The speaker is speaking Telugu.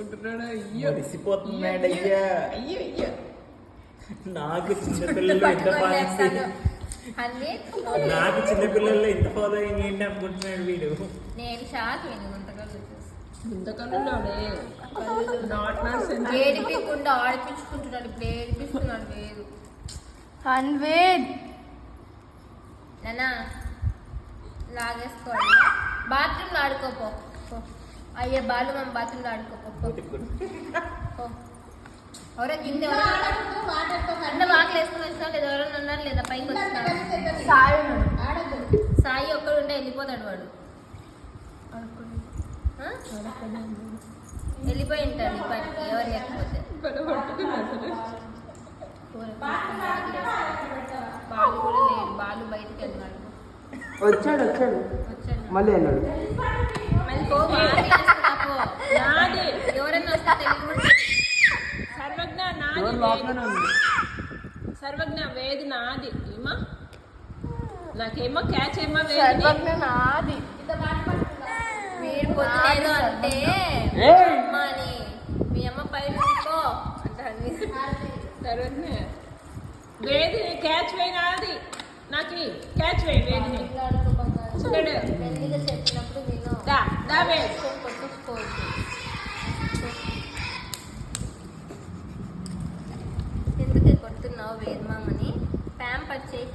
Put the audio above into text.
కొట్టుకుంటున్నాడు. అయ్యో మురిసిపోతున్నాడు. అయ్యా అయ్యో అయ్యో నాకు చిన్నపిల్లలు ఎంత ఫాలోయింగ్ నాకు చిన్నపిల్లల్లో ఎంత ఫాలోయింగ్ ఏంటి అనుకుంటున్నాడు వీడు. నేను షాక్ గుంతకన్నులోనే ఏడిపించకుండా ఆడిపించుకుంటున్నాడు. ఇప్పుడు ఏడిపిస్తున్నాడు వేరు అన్వేద్ నానా లాగేసుకోండి. బాత్రూమ్లో ఆడుకోపో. అయ్యే బాలు మనం బాత్రూమ్లో ఆడుకోపో. ఎవరో కింద అంటే వాకిలు వేసుకుని వచ్చినా లేదా ఎవరైనా ఉన్నారు లేదా పైకి వచ్చినా సాయి ఒక్కడు ఉంటే వెళ్ళిపోతాడు వాడు. వెళ్ళిపోయి ఉంటాడు ఇప్పటికి ఎవరు లేకపోతే. బాలు కూడా లేడు. బాలు బయటకు వెళ్ళినాడు. వచ్చాడు మళ్ళీ వెళ్ళాడు. మళ్ళీ పో ఎవరైనా వస్తే తెలియదు. సర్వజ్ఞ నాది సర్వజ్ఞ వేది నాది ఏమా నాకేమో క్యాచ్ ఏమో వేది నాది. వీడు పొద్దునేదో అంటే అమ్మని మీ అమ్మ పైన ఉంచుకో అంటాడు. సర్వజ్ఞ వేది క్యాచ్ వేయి నాది నాకు క్యాచ్ వేయి వేదిని మెల్లిగా చెప్పినప్పుడు విను. దా వేది కొట్టించుకోవచ్చు. ఎందుకు కొడుతున్నావు వేదమామని? ప్యాంపర్ చేయి.